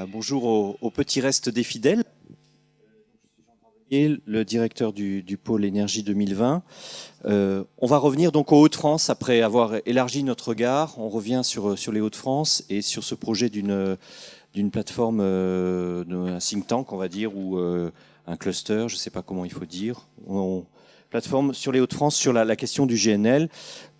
Bonjour au petit reste des fidèles. Et le directeur du pôle énergie 2020. On va revenir donc aux Hauts-de-France après avoir élargi notre regard. On revient sur les Hauts-de-France et sur ce projet d'une plateforme, d'un think tank, on va dire, ou un cluster, je ne sais pas comment il faut dire. Plateforme sur les Hauts-de-France sur la question du GNL.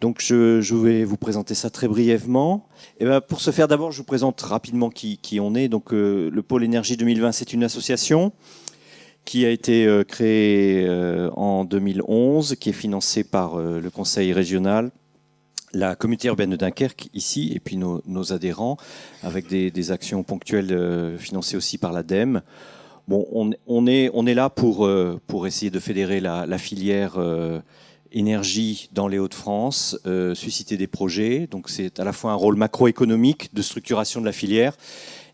Donc je vais vous présenter ça très brièvement. Et pour ce faire, d'abord, je vous présente rapidement qui on est. Donc le pôle énergie 2020, c'est une association qui a été créée en 2011, qui est financée par le conseil régional, la communauté urbaine de Dunkerque ici, et puis nos adhérents, avec des actions ponctuelles financées aussi par l'ADEME. Bon, on est là pour essayer de fédérer la filière énergie dans les Hauts-de-France, susciter des projets. Donc c'est à la fois un rôle macroéconomique de structuration de la filière,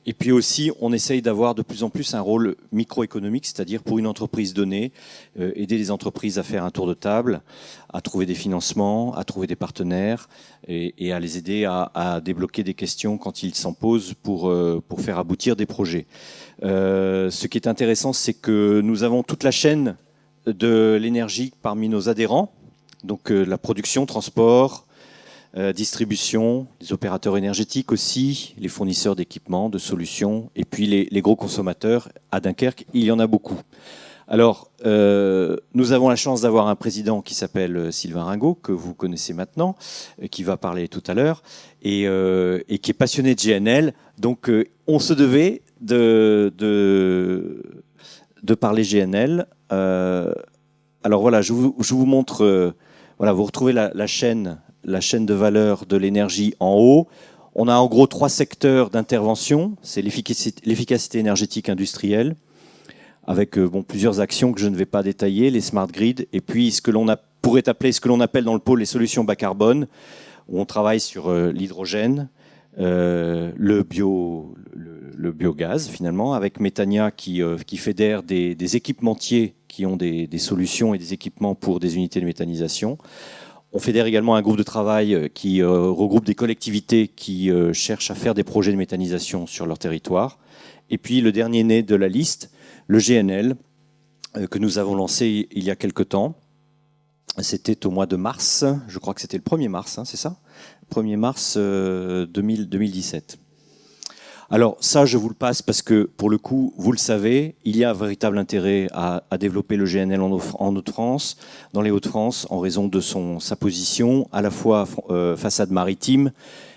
et puis aussi on essaye d'avoir de plus en plus un rôle microéconomique, c'est-à-dire pour une entreprise donnée, aider les entreprises à faire un tour de table, à trouver des financements, à trouver des partenaires, et à les aider à débloquer des questions quand ils s'en posent pour faire aboutir des projets. Ce qui est intéressant, c'est que nous avons toute la chaîne de l'énergie parmi nos adhérents, donc la production, transport, distribution, les opérateurs énergétiques aussi, les fournisseurs d'équipements, de solutions, et puis les gros consommateurs. À Dunkerque, il y en a beaucoup. Alors, nous avons la chance d'avoir un président qui s'appelle Sylvain Ringot, que vous connaissez maintenant, qui va parler tout à l'heure, et qui est passionné de GNL. Donc, on se devait de parler GNL. Alors voilà, je vous montre, voilà, vous retrouvez la chaîne de valeur de l'énergie en haut. On a en gros 3 secteurs d'intervention. C'est l'efficacité énergétique industrielle, avec plusieurs actions que je ne vais pas détailler, les smart grids, et puis ce que l'on appelle dans le pôle les solutions bas carbone, où on travaille sur l'hydrogène, le biogaz finalement, avec Métania qui fédère des équipementiers qui ont des solutions et des équipements pour des unités de méthanisation. On fédère également un groupe de travail qui regroupe des collectivités qui cherchent à faire des projets de méthanisation sur leur territoire. Et puis le dernier né de la liste, le GNL, que nous avons lancé il y a quelque temps. C'était au mois de mars, je crois que c'était le 1er mars, hein, c'est ça ? 1er mars 2017. Alors ça, je vous le passe parce que, pour le coup, vous le savez, il y a un véritable intérêt à développer le GNL en Hauts-de-France, dans les Hauts-de-France, en raison de sa position, à la fois façade maritime,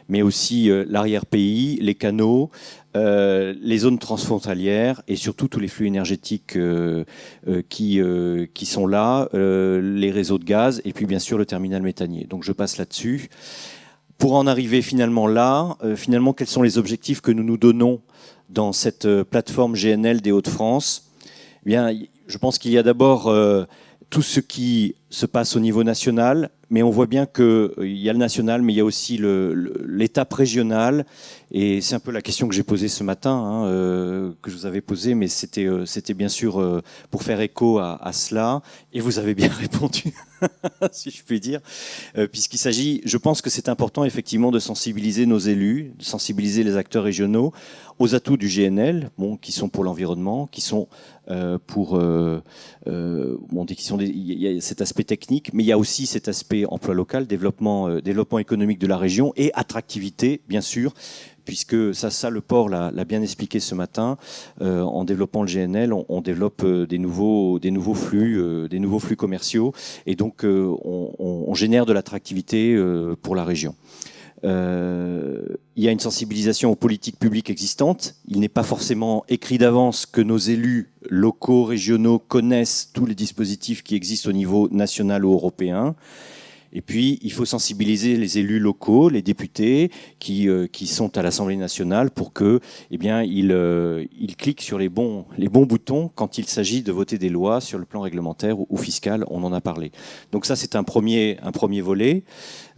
mais aussi l'arrière-pays, les canaux, les zones transfrontalières et surtout tous les flux énergétiques qui sont là, les réseaux de gaz et puis bien sûr le terminal méthanier. Donc je passe là-dessus. Pour en arriver finalement là, quels sont les objectifs que nous nous donnons dans cette plateforme GNL des Hauts-de-France ? Eh bien, je pense qu'il y a d'abord tout ce qui se passe au niveau national, mais on voit bien qu'il y a le national, mais il y a aussi l'étape régionale. Et c'est un peu la question que j'ai posée ce matin, que je vous avais posée, mais c'était bien sûr pour faire écho à cela. Et vous avez bien répondu, si je puis dire, puisqu'il s'agit, je pense que c'est important effectivement de sensibiliser nos élus, de sensibiliser les acteurs régionaux aux atouts du GNL, qui sont pour l'environnement, qui sont il y a cet aspect technique, mais il y a aussi cet aspect emploi local, développement économique de la région et attractivité, bien sûr, puisque ça le port l'a bien expliqué ce matin. En développant le GNL, on développe des nouveaux flux commerciaux, et donc on génère de l'attractivité pour la région. Il y a une sensibilisation aux politiques publiques existantes. Il n'est pas forcément écrit d'avance que nos élus locaux, régionaux connaissent tous les dispositifs qui existent au niveau national ou européen. Et puis, il faut sensibiliser les élus locaux, les députés qui sont à l'Assemblée nationale pour que, ils cliquent sur les bons boutons quand il s'agit de voter des lois sur le plan réglementaire ou fiscal. On en a parlé. Donc ça, c'est un premier volet.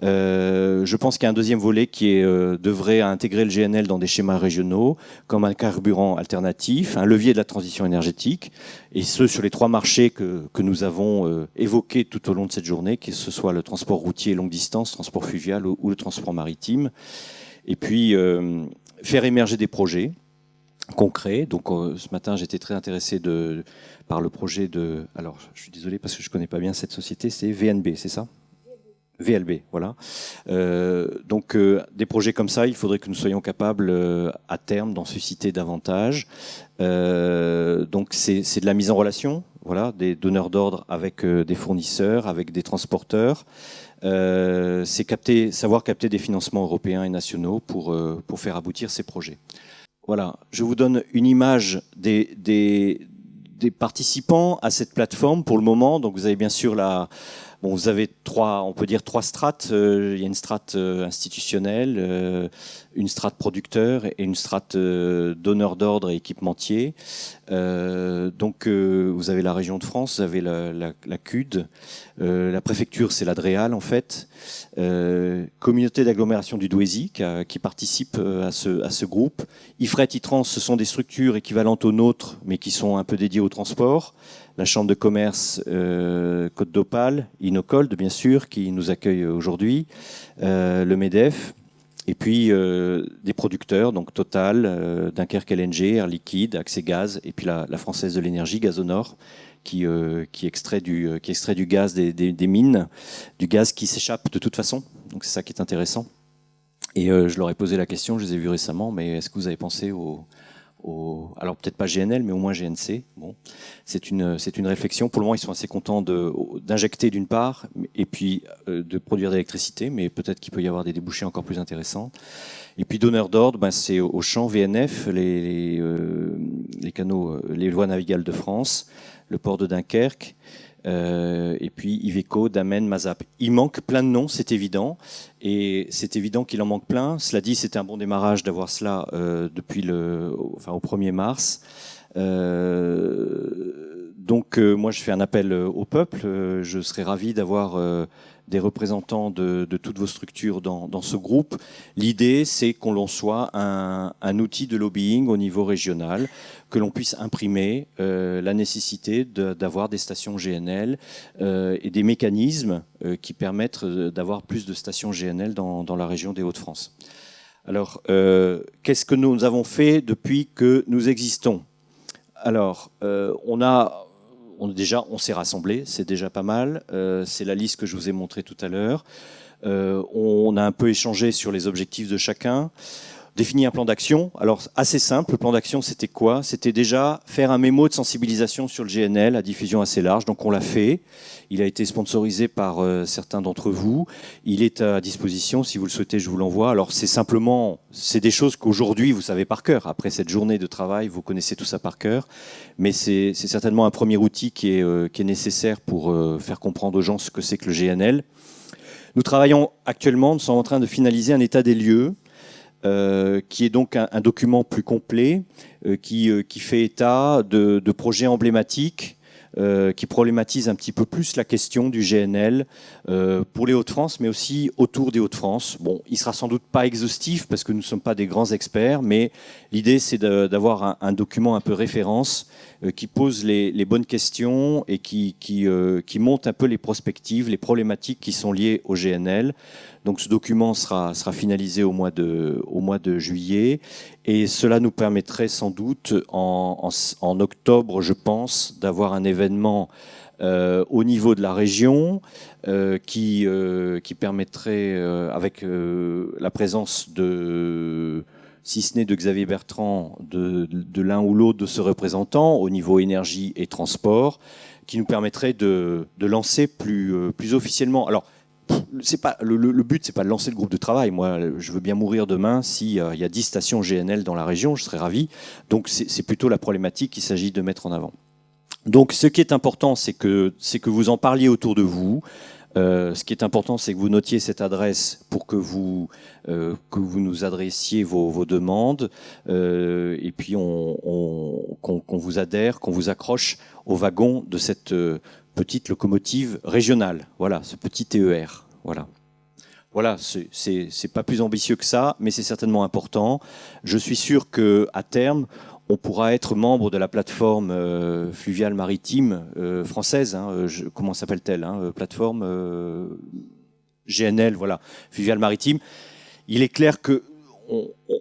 Je pense qu'il y a un deuxième volet qui devrait intégrer le GNL dans des schémas régionaux comme un carburant alternatif, un levier de la transition énergétique, et ce sur les 3 marchés que nous avons évoqués tout au long de cette journée, que ce soit le transport routier longue distance, transport fluvial ou le transport maritime. Et puis faire émerger des projets concret. Donc ce matin, j'étais très intéressé par le projet de... Alors, je suis désolé parce que je ne connais pas bien cette société, c'est VNB, c'est ça ? VLB, voilà. Donc des projets comme ça, il faudrait que nous soyons capables à terme d'en susciter davantage. Donc c'est de la mise en relation, voilà, des donneurs d'ordre avec des fournisseurs, avec des transporteurs. C'est savoir capter des financements européens et nationaux pour faire aboutir ces projets. Voilà, je vous donne une image des participants à cette plateforme pour le moment. Donc vous avez bien sûr Bon, vous avez on peut dire trois strates. Il y a une strate institutionnelle, une strate producteur et une strate donneur d'ordre et équipementier. Donc, vous avez la région de France, vous avez la CUD, la préfecture, c'est l'Adréal en fait, communauté d'agglomération du Douaisis qui participe à ce groupe. IFRET, ITRANS, ce sont des structures équivalentes aux nôtres, mais qui sont un peu dédiées au transport. La Chambre de commerce Côte d'Opale, Inocold bien sûr, qui nous accueille aujourd'hui, le MEDEF, et puis des producteurs, donc Total, Dunkerque LNG, Air Liquide, Accès Gaz, et puis la Française de l'énergie, Gazonor, qui extrait du gaz des mines, du gaz qui s'échappe de toute façon. Donc c'est ça qui est intéressant. Et je leur ai posé la question, je les ai vus récemment, mais est-ce que vous avez pensé alors peut-être pas GNL, mais au moins GNC. Bon, c'est une réflexion. Pour le moment, ils sont assez contents d'injecter d'une part, et puis de produire de l'électricité, mais peut-être qu'il peut y avoir des débouchés encore plus intéressants. Et puis donneur d'ordre, c'est Auchan, VNF, les canaux, les voies navigables de France, le port de Dunkerque. Et puis Iveco, Damen, Mazap. Il manque plein de noms, c'est évident. Et c'est évident qu'il en manque plein. Cela dit, c'était un bon démarrage d'avoir cela depuis au 1er mars. Donc moi, je fais un appel au peuple. Je serais ravi d'avoir des représentants de toutes vos structures dans ce groupe. L'idée, c'est qu'on l'on soit un outil de lobbying au niveau régional, que l'on puisse imprimer la nécessité d'avoir des stations GNL et des mécanismes qui permettent d'avoir plus de stations GNL dans la région des Hauts-de-France. Alors, qu'est-ce que nous avons fait depuis que nous existons ? Alors, on s'est rassemblés, c'est déjà pas mal. C'est la liste que je vous ai montrée tout à l'heure. On a un peu échangé sur les objectifs de chacun. Définir un plan d'action. Alors, assez simple, le plan d'action, c'était quoi ? C'était déjà faire un mémo de sensibilisation sur le GNL à diffusion assez large. Donc, on l'a fait. Il a été sponsorisé par certains d'entre vous. Il est à disposition. Si vous le souhaitez, je vous l'envoie. Alors, c'est des choses qu'aujourd'hui, vous savez par cœur. Après cette journée de travail, vous connaissez tout ça par cœur. Mais c'est certainement un premier outil qui est nécessaire pour faire comprendre aux gens ce que c'est que le GNL. Nous travaillons actuellement, nous sommes en train de finaliser un état des lieux qui est donc un document plus complet, qui fait état de projets emblématiques, qui problématise un petit peu plus la question du GNL pour les Hauts-de-France, mais aussi autour des Hauts-de-France. Bon, il sera sans doute pas exhaustif parce que nous ne sommes pas des grands experts, mais l'idée c'est d'avoir un document un peu référence qui pose les bonnes questions et qui monte un peu les perspectives, les problématiques qui sont liées au GNL. Donc ce document sera finalisé au mois de juillet et cela nous permettrait sans doute en octobre, je pense, d'avoir un événement au niveau de la région qui permettrait, avec la présence si ce n'est de Xavier Bertrand, de l'un ou l'autre de ce représentant au niveau énergie et transport, qui nous permettrait de lancer plus officiellement. Alors, le but, c'est pas de lancer le groupe de travail. Moi, je veux bien mourir demain s'il y a 10 stations GNL dans la région, je serais ravi. Donc, c'est plutôt la problématique qu'il s'agit de mettre en avant. Donc, ce qui est important, c'est que vous en parliez autour de vous. Ce qui est important, c'est que vous notiez cette adresse pour que vous nous adressiez vos demandes et puis qu'on vous adhère, qu'on vous accroche au wagon de cette petite locomotive régionale. Voilà, ce petit TER. Voilà, c'est pas plus ambitieux que ça, mais c'est certainement important. Je suis sûr qu'à terme, on pourra être membre de la plateforme fluviale maritime française. Comment s'appelle-t-elle plateforme GNL, voilà, fluviale maritime. Il est clair que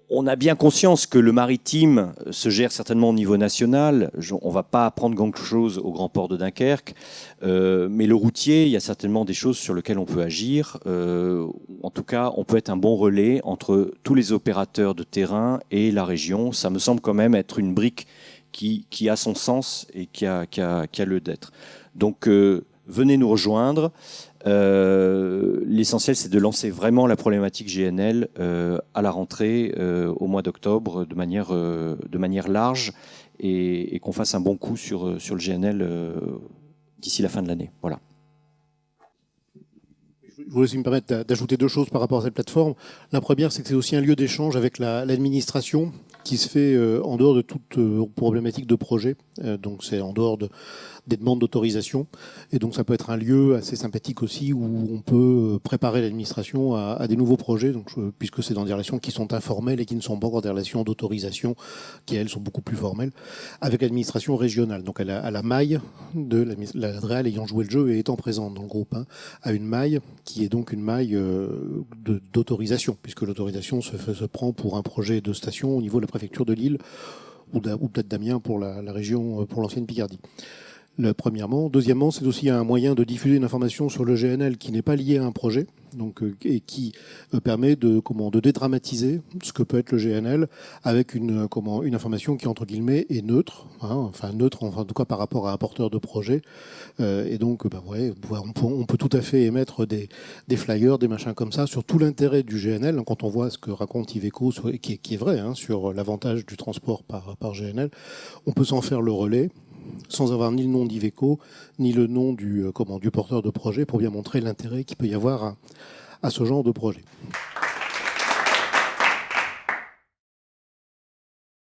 on a bien conscience que le maritime se gère certainement au niveau national. On ne va pas apprendre quelque chose au grand port de Dunkerque. Mais le routier, il y a certainement des choses sur lesquelles on peut agir. En tout cas, on peut être un bon relais entre tous les opérateurs de terrain et la région. Ça me semble quand même être une brique qui a son sens et qui a lieu d'être. Donc, venez nous rejoindre. L'essentiel, c'est de lancer vraiment la problématique GNL à la rentrée au mois d'octobre de manière large et qu'on fasse un bon coup sur le GNL d'ici la fin de l'année. Voilà. Je voulais aussi me permettre d'ajouter 2 choses par rapport à cette plateforme. La première, c'est que c'est aussi un lieu d'échange avec l'administration qui se fait en dehors de toute problématique de projet. Donc c'est en dehors des demandes d'autorisation. Et donc ça peut être un lieu assez sympathique aussi où on peut préparer l'administration à des nouveaux projets, donc, puisque c'est dans des relations qui sont informelles et qui ne sont pas encore des relations d'autorisation, qui elles sont beaucoup plus formelles, avec l'administration régionale. Donc à la maille de la DREAL ayant joué le jeu et étant présente dans le groupe 1, à une maille qui est donc une maille d'autorisation, puisque l'autorisation se prend pour un projet de station au niveau de la préfecture de Lille ou peut-être d'Amiens pour la région, pour l'ancienne Picardie. Premièrement. Deuxièmement, c'est aussi un moyen de diffuser une information sur le GNL qui n'est pas liée à un projet, donc, et qui permet de dédramatiser ce que peut être le GNL avec une information qui, entre guillemets, est neutre, en tout cas par rapport à un porteur de projet. Et donc, on peut tout à fait émettre des flyers, des machins comme ça, sur tout l'intérêt du GNL. Quand on voit ce que raconte Iveco, qui est vrai, sur l'avantage du transport par GNL, on peut s'en faire le relais, sans avoir ni le nom d'Iveco, ni le nom du porteur de projet, pour bien montrer l'intérêt qu'il peut y avoir à ce genre de projet.